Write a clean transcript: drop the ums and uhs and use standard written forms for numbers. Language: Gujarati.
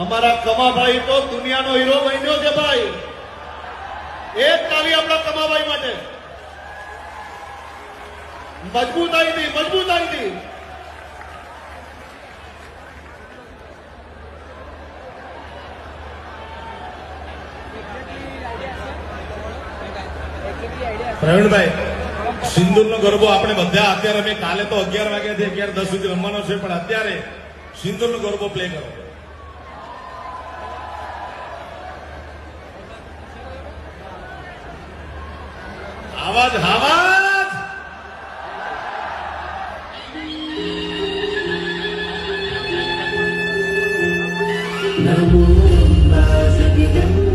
અમારા કમાભાઈ તો દુનિયાનો હીરો બન્યો છે ભાઈ. એક તાળી આપણા કમાભાઈ માટે. મજબૂતાઈથી મજબૂતાઈથી. પ્રવીણભાઈ, સિંદૂરનો ગરબો આપણે બધા અત્યારે અમે કાલે તો 11 વાગ્યાથી 11:10 સુધી રમવાનો છે, પણ અત્યારે સિંદૂરનો ગરબો પ્લે કરો. આવાજ આવાજ. નમો અંબા જગદંબા